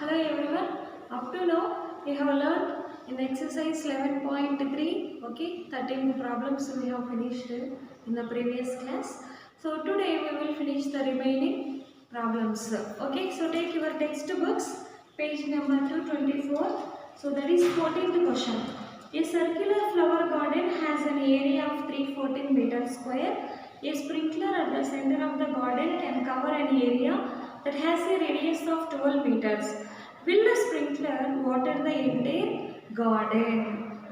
Hello everyone. Up to now we have learned in exercise 11.3. Okay, 13 problems we have finished in the previous class. So today we will finish the remaining problems. Okay, so take your textbooks, page number 224. So that is 14th question. A circular flower garden has an area of 314 meters square. A sprinkler at the center of the garden can cover an area that has a radius of 12 meters. Will the sprinkler water the entire garden?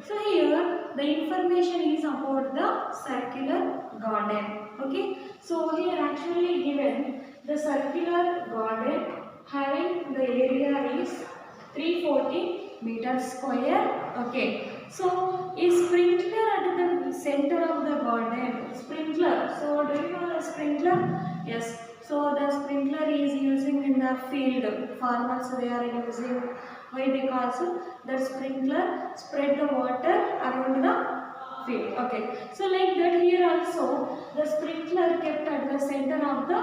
So here the information is about the circular garden. Okay. So here actually given the circular garden having the area is 340 meters square. Okay. So a sprinkler at the center of the garden. Sprinkler. So do you know the sprinkler? Yes. So the sprinkler is using in the field. Farmers they are using. Why? Because the sprinkler spread the water around the field. Okay. So like that here also the sprinkler kept at the center of the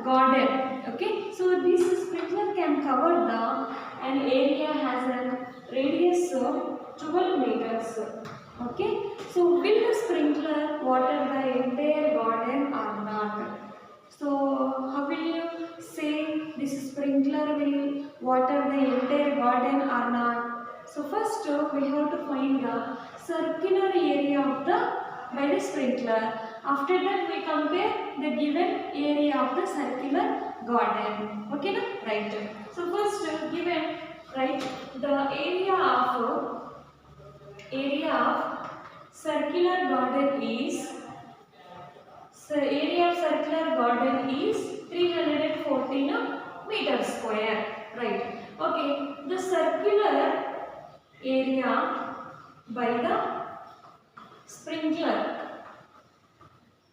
garden. Okay. So this sprinkler can cover an area has a radius of 12 meters. Okay. So will the sprinkler water the entire garden or not? So how will you say this sprinkler will water the entire garden or not? So first we have to find the circular area of by the sprinkler. After that we compare the given area of the circular garden. Okay na? Right. So first given right the area of circular garden is. So area of circular garden is 314 meters square. Right. Okay. The circular area by the sprinkler.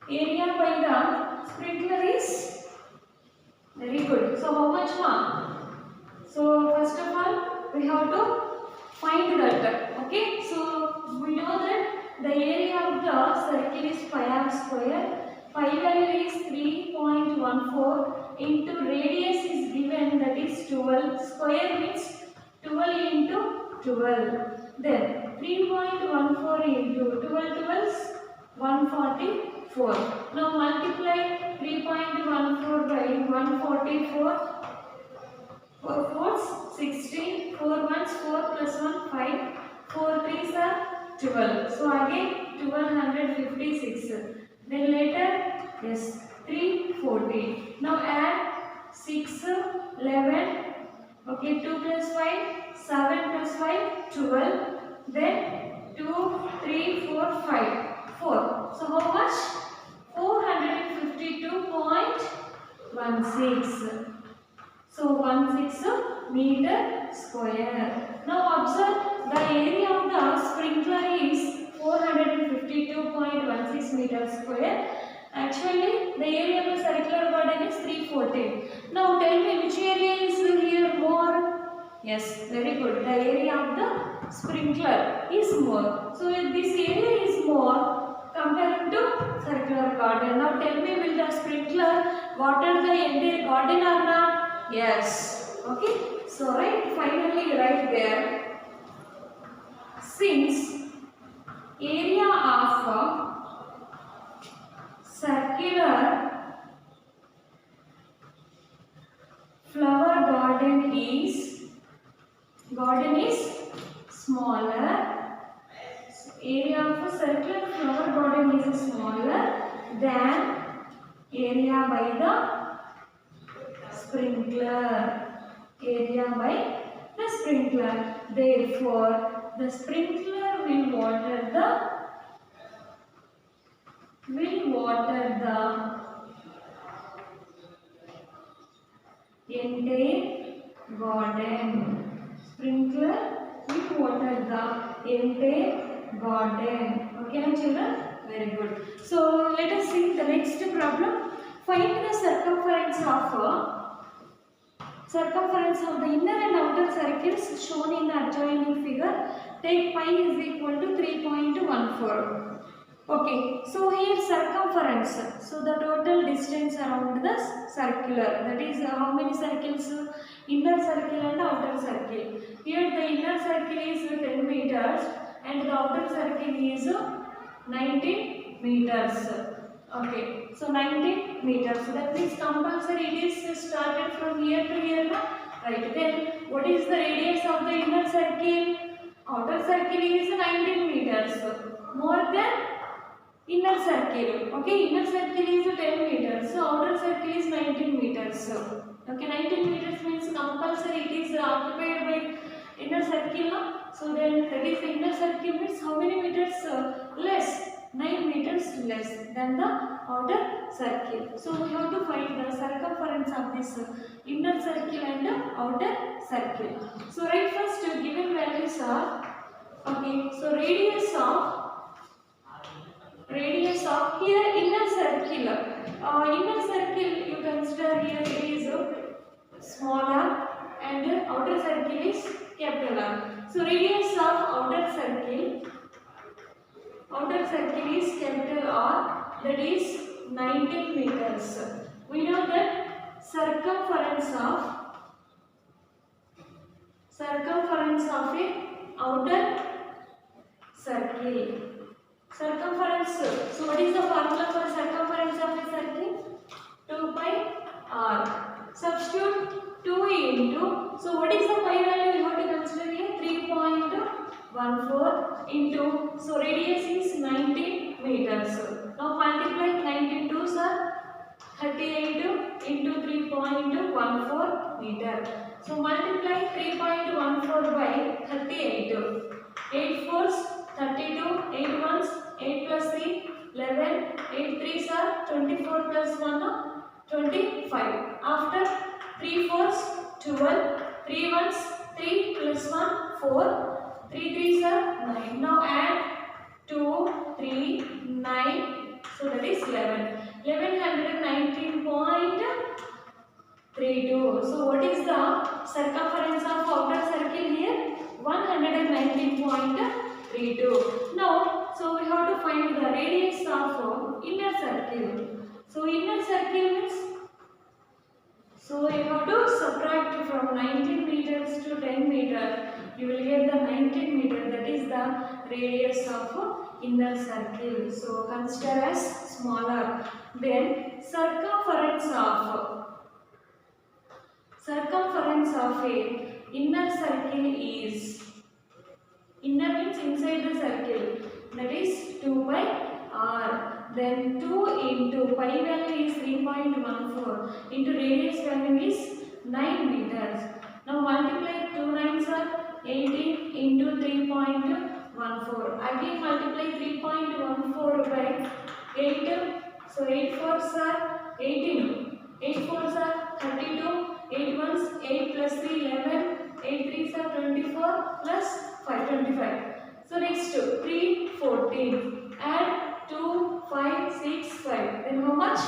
Area by the sprinkler is very good. So how much more? So first of all we have to find that. Okay. So we know that the area of the circle is pi r square. Pi value is 3.14 into radius is given that is 12. Square means 12 into 12. Then 3.14 into 12 12 144. Now multiply 3.14 by 144. 4 fours 16. 4 ones 4 plus 1 5. 4 threes are 12. So again 1256. Then later, yes, 340. Now add 6, 11, okay, 2 plus 5, 7 plus 5, 12. Then 2, 3, 4, 5, 4. So how much? 452.16. So 16 meter square. Now observe the area of the sprinkler is 452.16 meters square. Actually, the area of the circular garden is 314. Now tell me which area is here more? Yes, very good. The area of the sprinkler is more. So this area is more compared to circular garden. Now tell me, will the sprinkler water the entire garden or not? Yes. Okay. So right, finally right there. Since area of circular flower garden is smaller. So area of a circular flower garden is smaller than area by the sprinkler. Area by the sprinkler. Therefore, the sprinkler will water the entire garden. Sprinkler will water the entire garden. Okay, children? Very good. So let us see the next problem. Find the circumference of the inner and outer circles shown in the adjoining figure. Take pi is equal to 3.14. Okay, so here circumference. So the total distance around the circular. That is how many circles? Inner circle and outer circle. Here the inner circle is 10 meters and the outer circle is 19 meters. Okay, so 19 meters. So that means compulsory it is started from here to here. Right. Then what is the radius of the inner circle? Outer circle is 19 meters. More than inner circle. Okay, inner circle is 10 meters. So outer circle is 19 meters. Okay, 19 meters means compulsory it is occupied by inner circle. No? So then that is the inner circle means how many meters less? 9 meters less than the outer circle. So we have to find the circumference of this inner circle and outer circle. So right first given values are okay. So radius of here inner circle. Inner circle you consider here is smaller and outer circle is capital R. So radius of outer circle is capital R, that is 19 meters. We know that circumference of a outer circle. Circumference. So what is the formula for circumference of a circle? 2 pi r. Substitute 2 into. So what is the pi value you have to consider here? 3.14 into. So radius is 19 meters. Now multiply 19 2s are 38 into 3.14 meter. So multiply 3.14 by 38. 8 fours 32, 8 ones 8 plus 3 11, 8 threes are 24 plus 1 25. After 3 fours 12, 3 ones 3 plus 1 4, 3 threes are 9. Now add 2, 3, 9. So that is 11. 1119.32. So what is the circumference of outer circle here? 119.32. Now, so we have to find the radius of inner circle. So inner circle means, so you have to subtract from 19 meters to 10 meters. You will get the 19 meter. That is the radius of inner circle. So consider as smaller. Then circumference of a inner circle is, inner means inside the circle, that is 2 pi r. Then 2 into pi value is 3.14 into radius value is 9 meters. Now multiply 2 nines are 18 into 3.14. Again multiply 3.14 by 8. So 8 fours are 18. 8 fours are 32. 8 ones 8 plus 3 11. 8 threes are 24 plus 5 25. So next 3 14. Add 2 5 6 5. Then how much?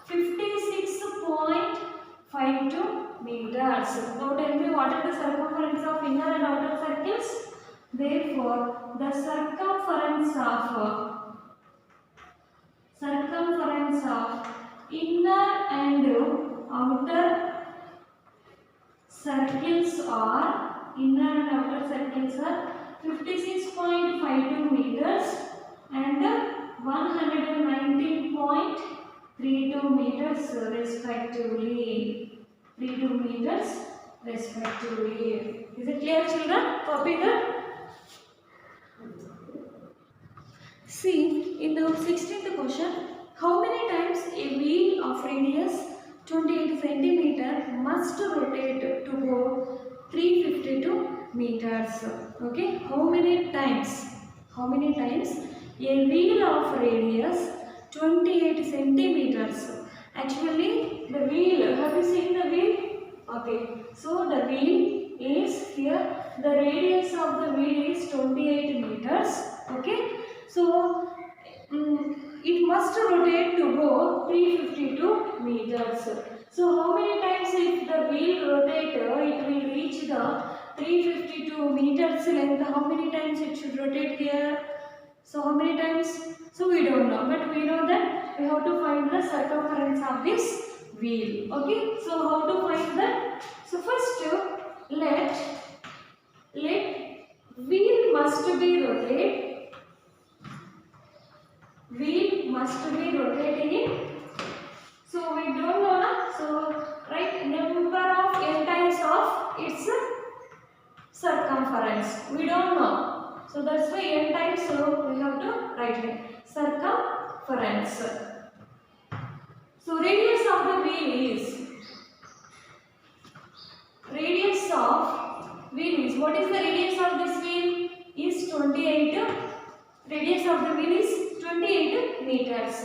56.52 meters. Now tell me what are the circumference of inner and outer circles? Therefore, the circumference of inner and outer circles are 56.52 meters and 119.32 meters respectively. 32 meters respectively. Is it clear, children? Copy that. See, in the 16th question, how many times a wheel of radius 28 centimeter must rotate to go 352 meters? Okay, how many times a wheel of radius 28 centimeters? Actually, the wheel, have you seen the wheel? Okay, so the wheel is here, the radius of the wheel is 28 meters. Okay, so it must rotate to go 352 meters. So how many times if the wheel rotate, it will reach the 352 meters length? How many times it should rotate here? So how many times? So we don't know, but we know that we have to find the circumference of this wheel. Okay, so how to find that? So first let wheel must be rotate. Wheel must be rotating. So we don't know na. So write number of n times of its circumference. We don't know. So that's why n times. So we have to write it. Circumference. So radius of the wheel is. Radius of wheel is. What is the radius of this wheel? Is 28. Radius of the wheel is 28 meters.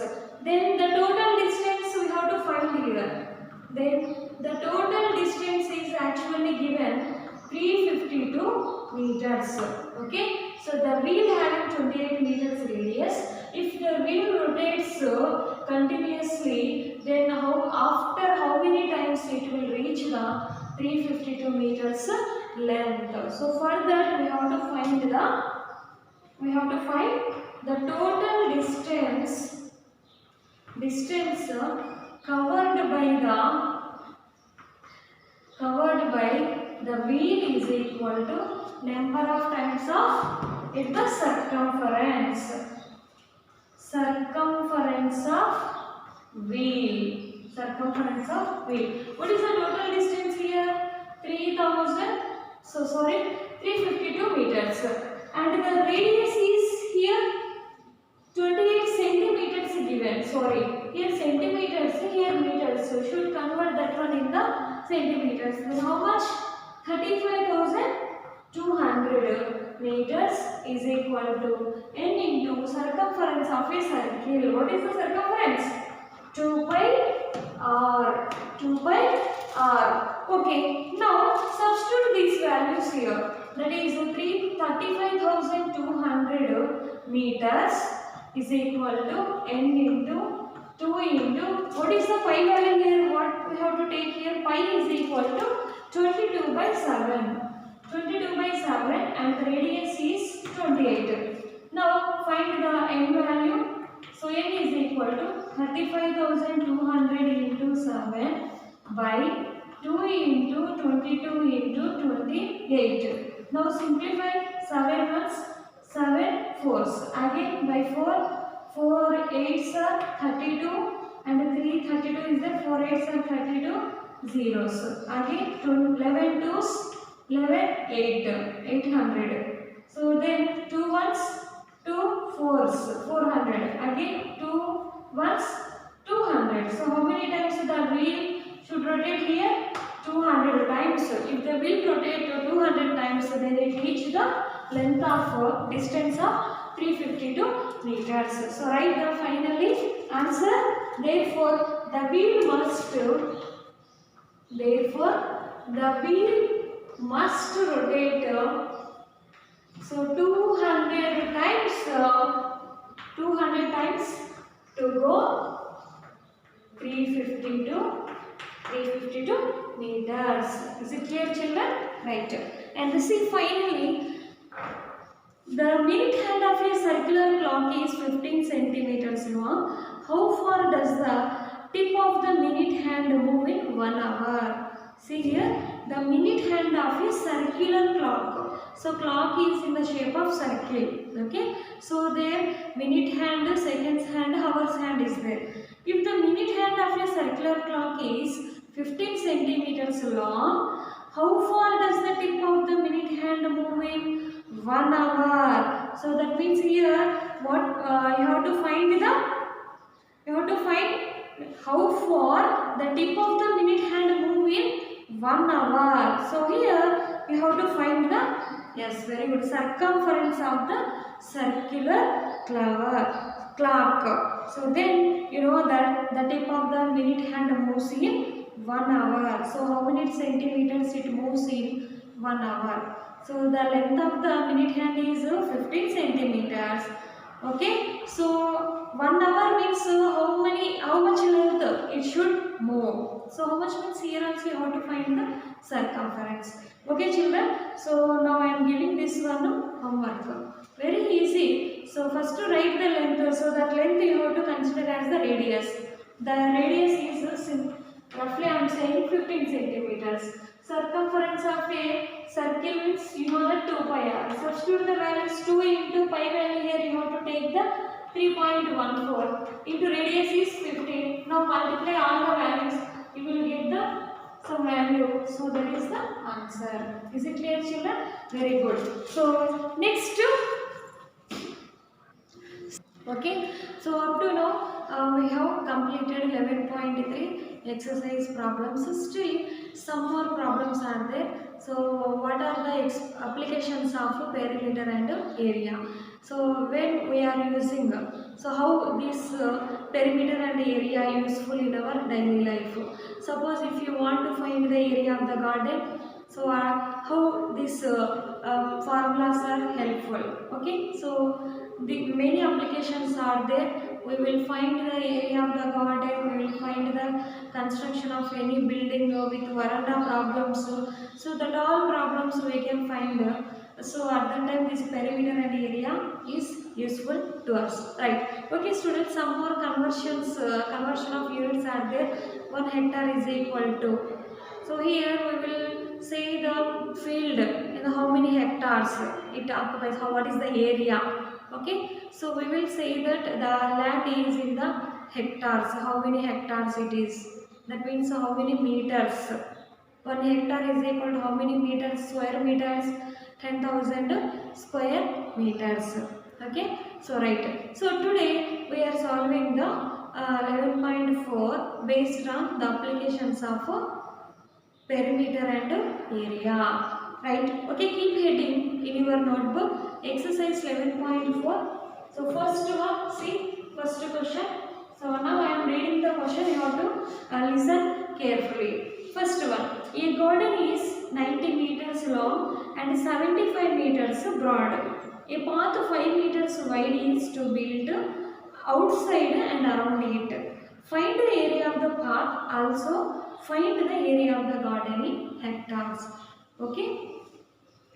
Then the total distance we have to find here. Then the total distance is actually given 352 meters. Okay. So the wheel having 28 meters radius. If the wheel rotates continuously, then after how many times it will reach the 352 meters length. So for that we have to find the total distance covered by the wheel is equal to number of times of the circumference of wheel. What is the total distance here? 352 meters. And the radius is here 28 centimeters given. Here centimeters, here meters. So should convert that one in the centimeters. Then how much? 35,200 meters is equal to n into circumference of a circle. What is the circumference? 2 pi r. Okay. Now substitute these values here. That is 35,200 meters is equal to n into 2 into, what is the pi value here? What we have to take here? Pi is equal to 22 by 7. 22 by 7 and the radius is 28. Now find the n value. So n is equal to 35,200 into 7 by 2 into 22 into 28. Now simplify 7 ones, 7 fours. Again by 4 8s are 32 and 3 32 is there. 4 8s are 32 zeros. Again 11 twos, 11 8, 800. So then 2 ones, 2 fours, 400. Again 2 ones, 200. So how many times the wheel should rotate here? 200 times. If the wheel rotate 200 times, then it reach the length of distance of 352 meters. So write the finally answer. Therefore the wheel must rotate. So 200 times to go 352 meters. Is it clear, children? Right. And see finally, the minute hand of a circular clock is 15 centimeters long. How far does the tip of the minute hand move in 1 hour? See here, the minute hand of a circular clock. So clock is in the shape of circle. Okay. So there minute hand, seconds hand, hours hand is there. If the minute hand of a circular clock is 15 centimeters long, how far does the tip of the minute hand move in 1 hour? So that means here what you have to find how far the tip of the minute hand move in 1 hour. So here you have to find the, yes, very good, circumference of the circular clock. So then you know that the tip of the minute hand moves in 1 hour. So how many centimeters it moves in 1 hour? So the length of the minute hand is 15 centimeters. Okay. So 1 hour means how much length it should move. So how much means here also you have to find the circumference. Okay, children. So now I am giving this one homework. Very easy. So first to write the length. So that length you have to consider as the radius. The radius is roughly I am saying 15 centimeters. Circumference of a circle means you know that 2 pi r. Substitute the values 2 into pi value here you have to take the 3.14 into radius is 15. Now multiply all the values. You will get the some value. So that is the answer. Is it clear, children? Very good. So next. Okay, so up to now we have completed 11.3 exercise problems. Still some more problems are there. So what are the applications of perimeter and area? So when we are using, so how this perimeter and area useful in our daily life? Suppose if you want to find the area of the garden, so how these formulas are helpful. Okay, so the many applications are there. We will find the area of the garden, we will find the construction of any building with veranda problems. So that all problems we can find. So at that time this perimeter and area is useful to us, right? Okay students, some more conversions, conversion of units are there. 1 hectare is equal to. So here we will say the field in how many hectares it occupies, what is the area. Okay, so we will say that the land is in the hectares, how many hectares it is. That means how many meters. 1 hectare is equal to how many meters, square meters, 10,000 square meters. Okay, so right. So today we are solving the 11.4 based on the applications of perimeter and area. Right. Okay, keep heading in your notebook. Exercise 11.4. So first one, see first question. So now I am reading the question. You have to listen carefully. First one. A garden is 90 meters long and 75 meters broad. A path 5 meters wide is to build outside and around it. Find the area of the path. Also find the area of the garden in hectares. Okay.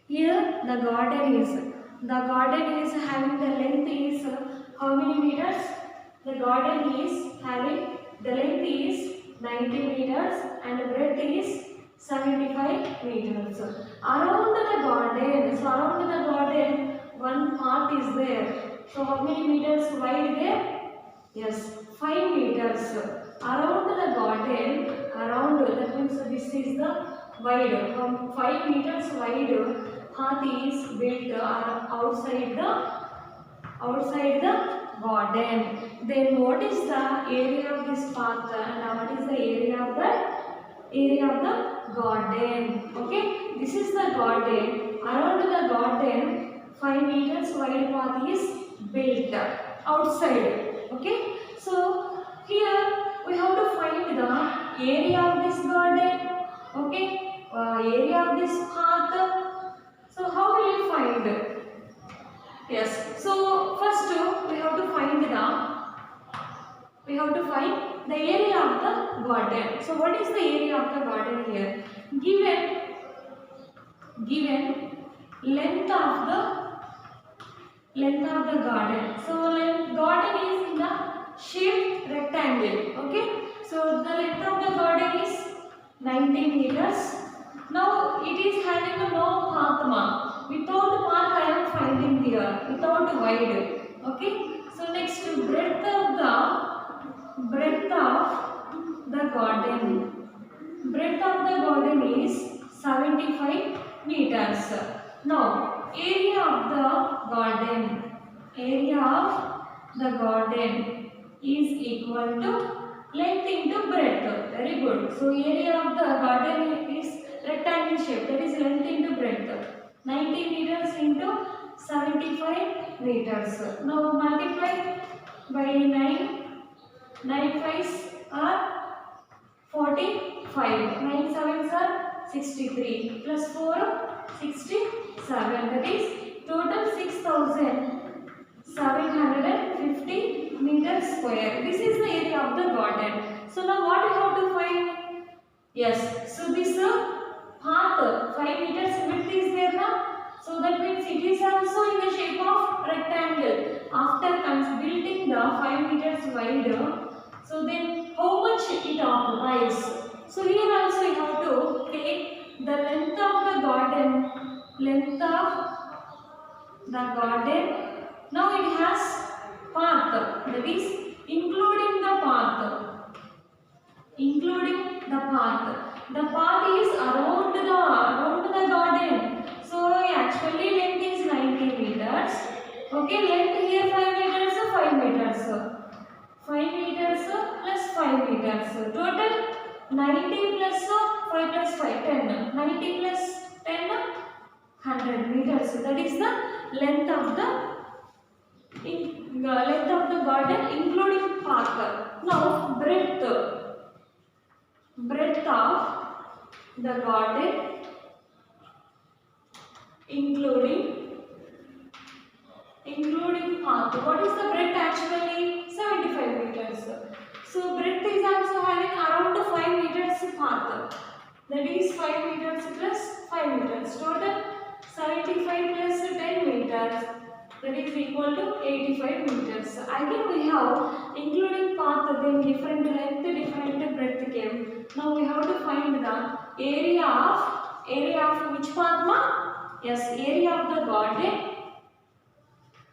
Here the garden is having the length is how many meters? The garden is having the length is 90 meters and the breadth is 75 meters. Around the garden, so around the garden one path is there. So how many meters wide there? Yes, 5 meters. Around the garden, that means this is the wide, 5 meters wide path is built outside the garden. Then what is the area of this path and what is the area of the garden? Okay, this is the garden. Around the garden, 5 meters wide path is built outside. Okay, so here we have to find the area of this garden. Okay, area of this path. So how will you find? Yes. So first we have to find the area of the garden. So what is the area of the garden here? Given length of the garden. So garden is in the shaped rectangle. Okay. So the length of the garden is 90 meters. Now it is having no path. Without path I am finding here. Without wide. Okay. So next breadth of the garden. Breadth of the garden is 75 meters. Now area of the garden is equal to length into breadth. Very good. So area of the garden is rectangle shape, that is length into breadth. 90 meters into 75 meters. Now multiply by 9. 9 5s are 45. 9 7s are 63. Plus 4 67. That is total 6,750 meters square. This is the area of the garden. So now what you have to find? Yes. So this path 5 meters width is there now. So that means it is also in the shape of after building the 5 meters wide, so then how much it occupies. So here also you have to take the length of the garden, now it has path, that is including the path. The path is around the garden. So actually length is 90 meters. Okay, length here 5 meters, 5 meters. 5 meters plus 5 meters. Total 90 plus 5 plus 5, 10. 90 plus 10, 100 meters. That is the length of the garden including path. Now breadth of the garden including path. What is the breadth actually? 75 meters. So breadth is also having around 5 meters path. That is 5 meters plus 5 meters. Total 75 plus 10 meters. That is equal to 85 meters. Again we have including path, then different length, different breadth came. Now we have to find the area of which path, ma? Yes, area of the garden.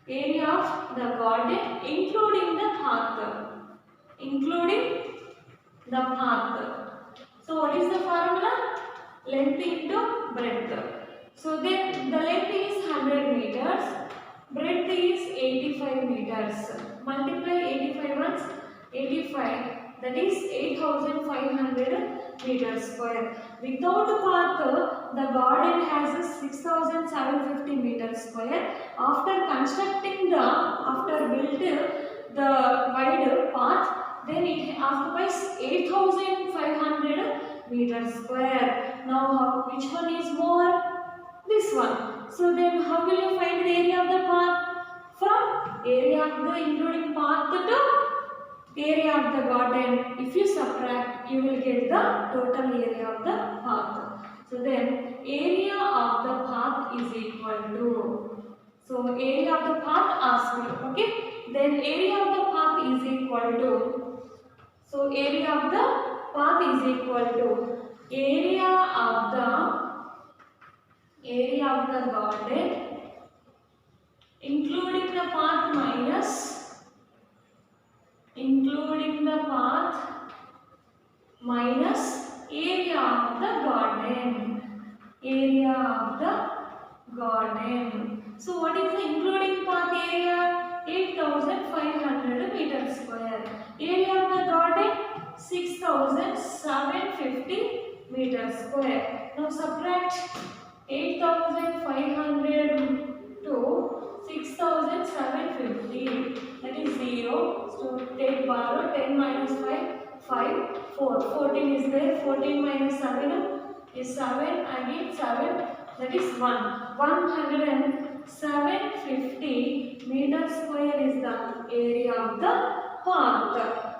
Area of the garden including the path. So what is the formula? Length into breadth. So then the length is 100 meters. Breadth is 85 meters. Multiply 85 once, 85. That is 8,500 meters square. Without path, the garden has 6,750 meters square. After built the wide path, then it occupies 8,500 meters square. Now which one is more? This one. So then how will you find the area of the path? From area of the including path to area of the garden. If you subtract, you will get the total area of the path. So then area of the path is equal to, so area of the path asked, okay? Then area of the path is equal to, so area of the path is equal to area of the garden including the path minus area of the garden. So what is the including path area? 8,500 meters square. Area of the garden 6,750 meters square. Now subtract 8,500 to 6,750. That is 0. So take borrow. 10 minus 5, 5, 4. 14 is there. 14 minus 7 is 7. Again 7. That is 1. 10750 meters square is the area of the path.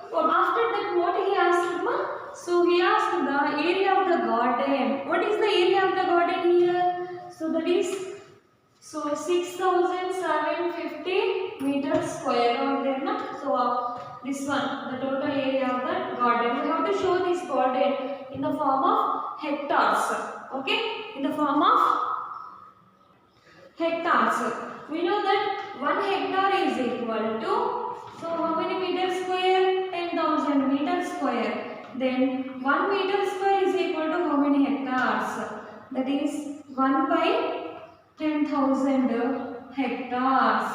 So after that, what he asked, ma? So he asked the area of the garden. What is the area of the garden here? So that is 6,750 meters square out there, na? So this one, the total area of the garden. We have to show this garden in the form of hectares. Okay? In the form of hectares. We know that 1 hectare is equal to, so how many meters square? 10,000 meters square. Then 1 meter square is equal to how many hectares? That is 1 by 10,000 hectares.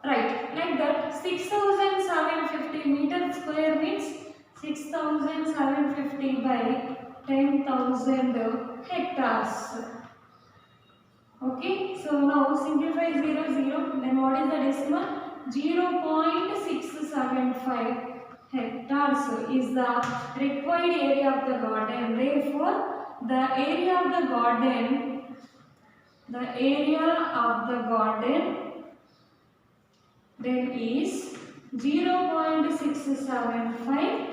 Right. Like that, 6,750 meters square means 6,750 by 10,000 hectares. Okay, so now simplify 0, 0. Then what is the decimal? 0.675 hectares is the required area of the garden. Therefore, the area of the garden then is 0.675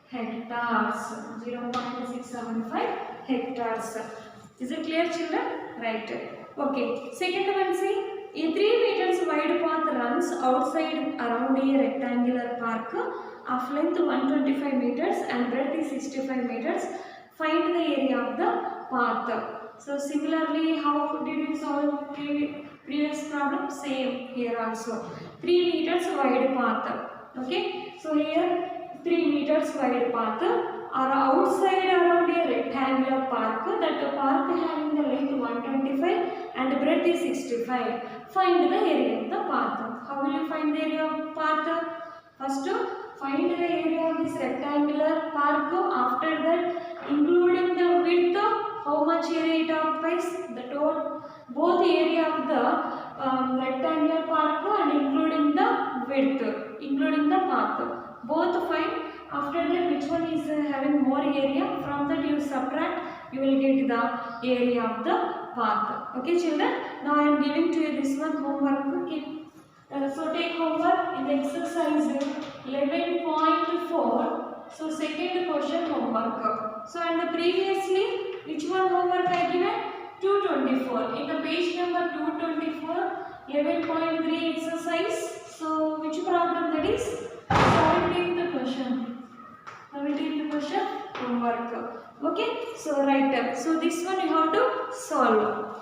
hectares. 0.675 hectares. Is it clear, children? Right. Okay. Second one, see, A 3 meters wide path runs outside around a rectangular park of length 125 meters and breadth is 65 meters. Find the area of the path. So similarly, how did you solve previous problem? Same here also. 3 meters wide path. Okay. So here 3 meters wide path are outside around a rectangular park. That park having the length 125 and breadth is 65. Find the area of the path. How will you find the area of path? First, find the area of this rectangular park. After that, including the width, how much area it occupies? The total, both area of the rectangular park and including the width, including the path. Both find. After that, which one is having more area? From that you subtract, you will get the area of the path. Okay, children. Now I am giving to you this one homework. Keep. So take homework in the exercise 11.4. So second question homework. So and the previously which one homework I given? 224. In the page number 224, 11.3 exercise. So which problem that is? 17th question. 17th question homework. Okay. So write up. So this one you have to solve.